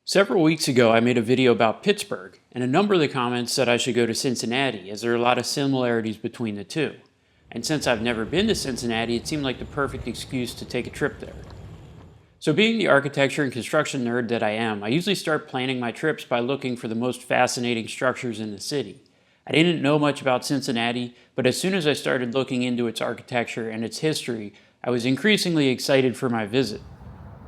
Several weeks ago, I made a video about Pittsburgh, and a number of the comments said I should go to Cincinnati, as there are a lot of similarities between the two. And since I've never been to Cincinnati, it seemed like the perfect excuse to take a trip there. So being the architecture and construction nerd that I am, I usually start planning my trips by looking for the most fascinating structures in the city. I didn't know much about Cincinnati, but as soon as I started looking into its architecture and its history, I was increasingly excited for my visit.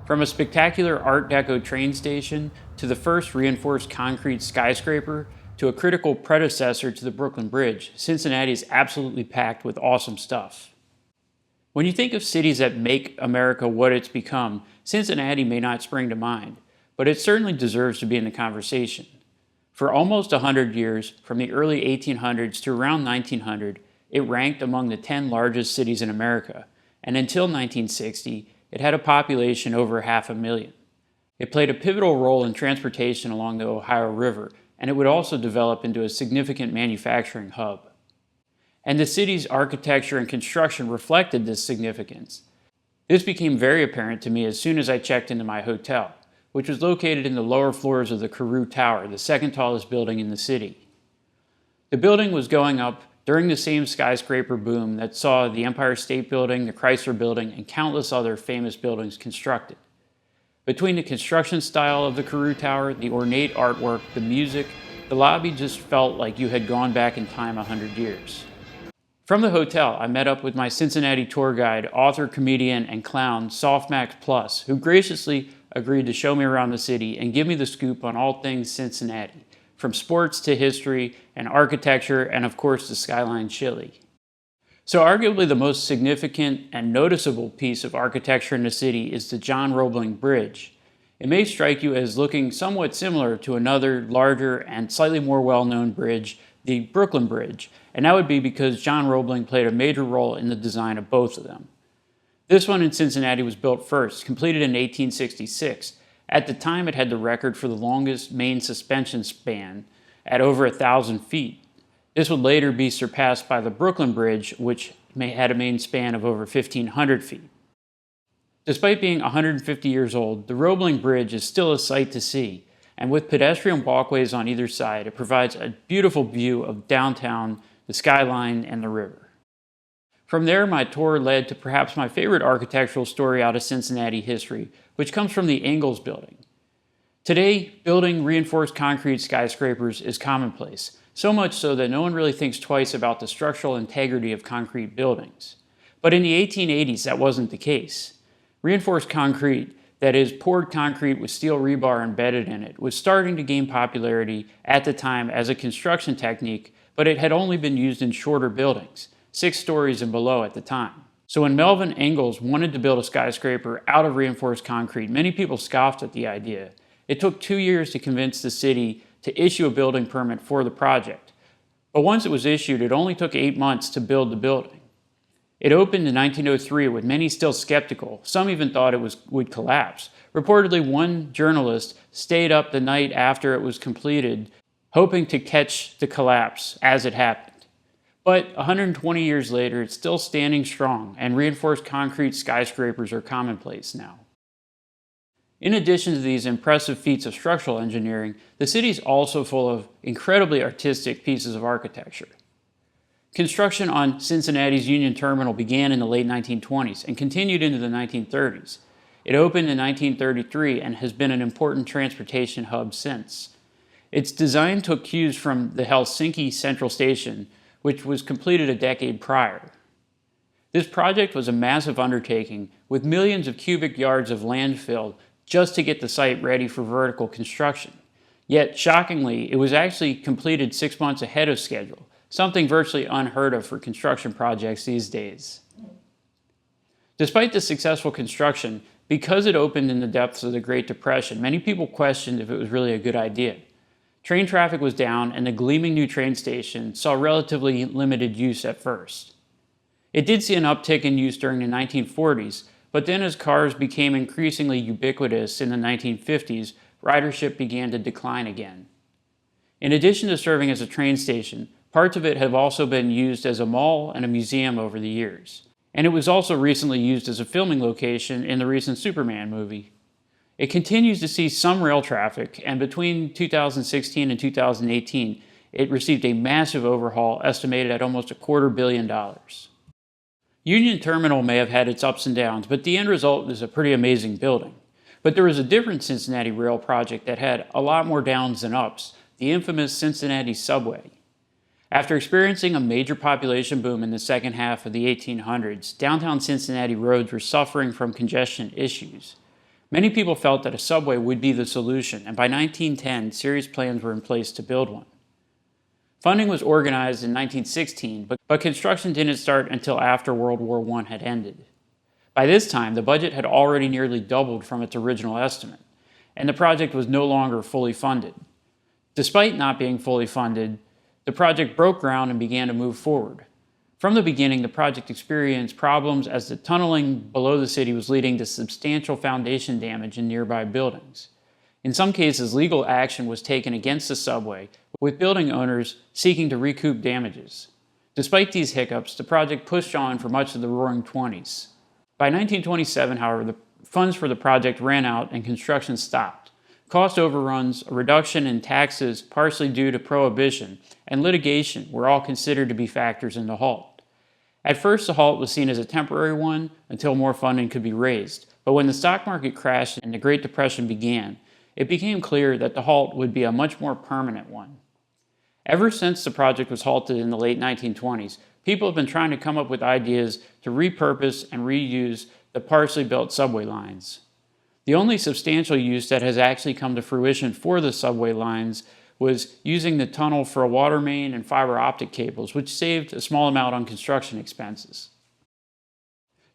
From a spectacular Art Deco train station, to the first reinforced concrete skyscraper, to a critical predecessor to the Brooklyn Bridge, Cincinnati is absolutely packed with awesome stuff. When you think of cities that make America what it's become, Cincinnati may not spring to mind, but it certainly deserves to be in the conversation. For almost 100 years, from the early 1800s to around 1900, it ranked among the 10 largest cities in America, and until 1960, it had a population over 500,000. It played a pivotal role in transportation along the Ohio River, and it would also develop into a significant manufacturing hub. And the city's architecture and construction reflected this significance. This became very apparent to me as soon as I checked into my hotel, which was located in the lower floors of the Cathedral Tower, the second tallest building in the city. The building was going up during the same skyscraper boom that saw the Empire State Building, the Chrysler Building, and countless other famous buildings constructed. Between the construction style of the Cathedral Tower, the ornate artwork, the music, the lobby just felt like you had gone back in time 100 years. From the hotel, I met up with my Cincinnati tour guide, author, comedian, and clown, Softmax Plus, who graciously agreed to show me around the city and give me the scoop on all things Cincinnati, from sports to history and architecture, and of course the Skyline Chili. So arguably the most significant and noticeable piece of architecture in the city is the John Roebling Bridge. It may strike you as looking somewhat similar to another larger and slightly more well-known bridge, the Brooklyn Bridge, and that would be because John Roebling played a major role in the design of both of them. This one in Cincinnati was built first, completed in 1866. At the time, it had the record for the longest main suspension span at over 1,000 feet. This would later be surpassed by the Brooklyn Bridge, which had a main span of over 1,500 feet. Despite being 150 years old, the Roebling Bridge is still a sight to see, and with pedestrian walkways on either side, it provides a beautiful view of downtown, the skyline, and the river. From there, my tour led to perhaps my favorite architectural story out of Cincinnati history, which comes from the Ingalls Building. Today, building reinforced concrete skyscrapers is commonplace, so much so that no one really thinks twice about the structural integrity of concrete buildings. But in the 1880s, that wasn't the case. Reinforced concrete, that is, poured concrete with steel rebar embedded in it, was starting to gain popularity at the time as a construction technique, but it had only been used in shorter buildings, 6 stories and below at the time. So when Melvin Ingalls wanted to build a skyscraper out of reinforced concrete, many people scoffed at the idea. It took 2 years to convince the city to issue a building permit for the project. But once it was issued, it only took 8 months to build the building. It opened in 1903 with many still skeptical. Some even thought it would collapse. Reportedly, one journalist stayed up the night after it was completed, hoping to catch the collapse as it happened. But 120 years later, it's still standing strong, and reinforced concrete skyscrapers are commonplace now. In addition to these impressive feats of structural engineering, the city is also full of incredibly artistic pieces of architecture. Construction on Cincinnati's Union Terminal began in the late 1920s and continued into the 1930s. It opened in 1933 and has been an important transportation hub since. Its design took cues from the Helsinki Central Station, which was completed a decade prior. This project was a massive undertaking with millions of cubic yards of landfill just to get the site ready for vertical construction. Yet, shockingly, it was actually completed 6 months ahead of schedule, something virtually unheard of for construction projects these days. Despite the successful construction, because it opened in the depths of the Great Depression, many people questioned if it was really a good idea. Train traffic was down, and the gleaming new train station saw relatively limited use at first. It did see an uptick in use during the 1940s, but then as cars became increasingly ubiquitous in the 1950s, ridership began to decline again. In addition to serving as a train station, parts of it have also been used as a mall and a museum over the years. And it was also recently used as a filming location in the recent Superman movie. It continues to see some rail traffic, and between 2016 and 2018, it received a massive overhaul estimated at almost $250 million. Union Terminal may have had its ups and downs, but the end result is a pretty amazing building. But there was a different Cincinnati rail project that had a lot more downs than ups, the infamous Cincinnati subway. After experiencing a major population boom in the second half of the 1800s, downtown Cincinnati roads were suffering from congestion issues. Many people felt that a subway would be the solution, and by 1910, serious plans were in place to build one. Funding was organized in 1916, but construction didn't start until after World War I had ended. By this time, the budget had already nearly doubled from its original estimate, and the project was no longer fully funded. Despite not being fully funded, the project broke ground and began to move forward. From the beginning, the project experienced problems as the tunneling below the city was leading to substantial foundation damage in nearby buildings. In some cases, legal action was taken against the subway, with building owners seeking to recoup damages. Despite these hiccups, the project pushed on for much of the Roaring '20s. By 1927, however, the funds for the project ran out and construction stopped. Cost overruns, a reduction in taxes partially due to prohibition, and litigation were all considered to be factors in the halt. At first, the halt was seen as a temporary one until more funding could be raised, but when the stock market crashed and the Great Depression began, it became clear that the halt would be a much more permanent one. Ever since the project was halted in the late 1920s, people have been trying to come up with ideas to repurpose and reuse the partially built subway lines. The only substantial use that has actually come to fruition for the subway lines was using the tunnel for a water main and fiber optic cables, which saved a small amount on construction expenses.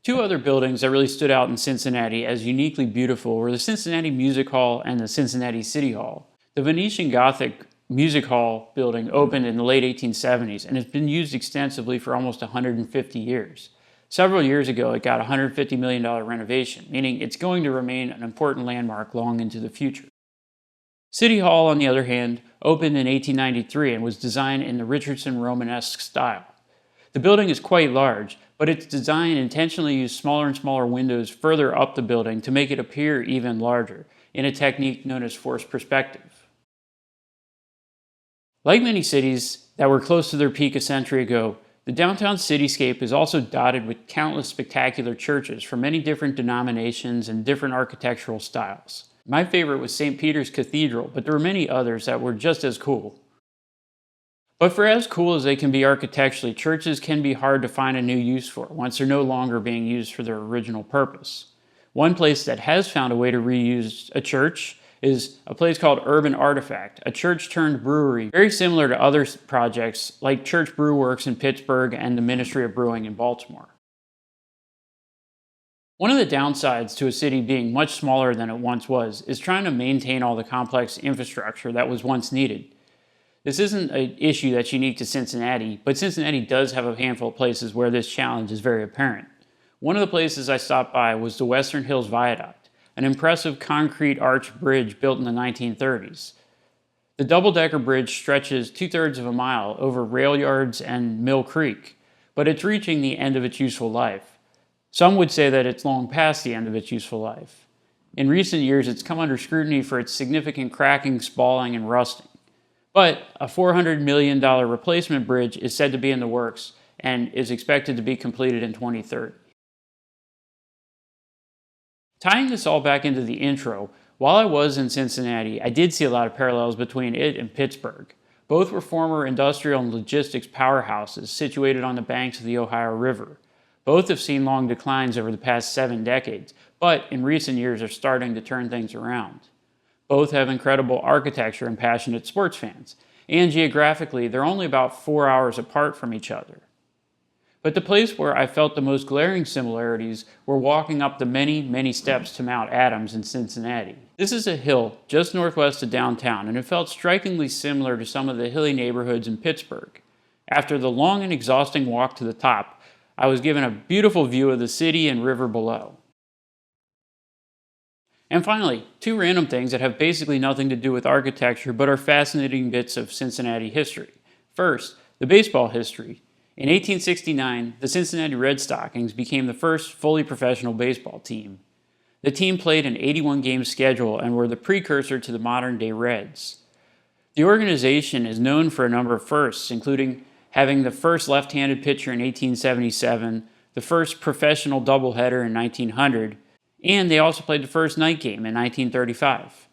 Two other buildings that really stood out in Cincinnati as uniquely beautiful were the Cincinnati Music Hall and the Cincinnati City Hall. The Venetian Gothic Music Hall building opened in the late 1870s and has been used extensively for almost 150 years. Several years ago, it got a $150 million renovation, meaning it's going to remain an important landmark long into the future. City Hall, on the other hand, opened in 1893 and was designed in the Richardson Romanesque style. The building is quite large, but its design intentionally used smaller and smaller windows further up the building to make it appear even larger, in a technique known as forced perspective. Like many cities that were close to their peak a century ago, the downtown cityscape is also dotted with countless spectacular churches from many different denominations and different architectural styles. My favorite was St. Peter's Cathedral, but there were many others that were just as cool. But for as cool as they can be architecturally, churches can be hard to find a new use for once they're no longer being used for their original purpose. One place that has found a way to reuse a church is a place called Urban Artifact, a church-turned-brewery, very similar to other projects like Church Brew Works in Pittsburgh and the Ministry of Brewing in Baltimore. One of the downsides to a city being much smaller than it once was is trying to maintain all the complex infrastructure that was once needed. This isn't an issue that's unique to Cincinnati, but Cincinnati does have a handful of places where this challenge is very apparent. One of the places I stopped by was the Western Hills Viaduct, an impressive concrete arch bridge built in the 1930s. The double-decker bridge stretches 2/3 of a mile over rail yards and Mill Creek, but it's reaching the end of its useful life. Some would say that it's long past the end of its useful life. In recent years, it's come under scrutiny for its significant cracking, spalling, and rusting. But a $400 million replacement bridge is said to be in the works and is expected to be completed in 2030. Tying this all back into the intro, while I was in Cincinnati, I did see a lot of parallels between it and Pittsburgh. Both were former industrial and logistics powerhouses situated on the banks of the Ohio River. Both have seen long declines over the past 7 decades, but in recent years are starting to turn things around. Both have incredible architecture and passionate sports fans, and geographically, they're only about 4 hours apart from each other. But the place where I felt the most glaring similarities were walking up the many, many steps to Mount Adams in Cincinnati. This is a hill just northwest of downtown, and it felt strikingly similar to some of the hilly neighborhoods in Pittsburgh. After the long and exhausting walk to the top, I was given a beautiful view of the city and river below. And finally, 2 random things that have basically nothing to do with architecture but are fascinating bits of Cincinnati history. First, the baseball history. In 1869, the Cincinnati Red Stockings became the first fully professional baseball team. The team played an 81-game schedule and were the precursor to the modern-day Reds. The organization is known for a number of firsts, including having the first left-handed pitcher in 1877, the first professional doubleheader in 1900, and they also played the first night game in 1935.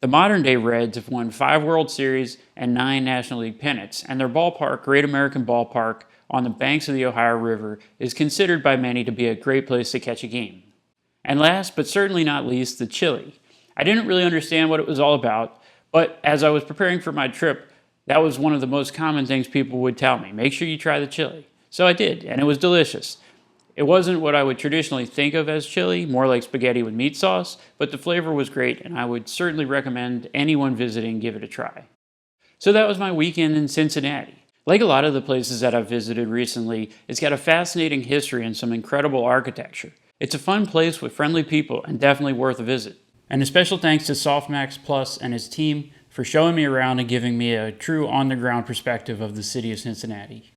The modern-day Reds have won 5 World Series and 9 National League pennants, and their ballpark, Great American Ballpark, on the banks of the Ohio River, is considered by many to be a great place to catch a game. And last, but certainly not least, the chili. I didn't really understand what it was all about, but as I was preparing for my trip, that was one of the most common things people would tell me. Make sure you try the chili. So I did, and it was delicious. It wasn't what I would traditionally think of as chili, more like spaghetti with meat sauce, but the flavor was great, and I would certainly recommend anyone visiting give it a try. So that was my weekend in Cincinnati. Like a lot of the places that I've visited recently, it's got a fascinating history and some incredible architecture. It's a fun place with friendly people and definitely worth a visit. And a special thanks to Softmax Plus and his team for showing me around and giving me a true on-the-ground perspective of the city of Cincinnati.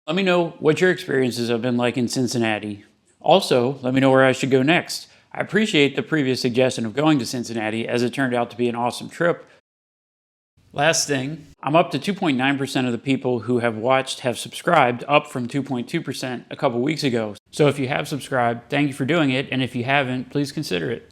Let me know what your experiences have been like in Cincinnati. Also, let me know where I should go next. I appreciate the previous suggestion of going to Cincinnati, as it turned out to be an awesome trip. Last thing, I'm up to 2.9% of the people who have watched have subscribed, up from 2.2% a couple weeks ago. So if you have subscribed, thank you for doing it, and if you haven't, please consider it.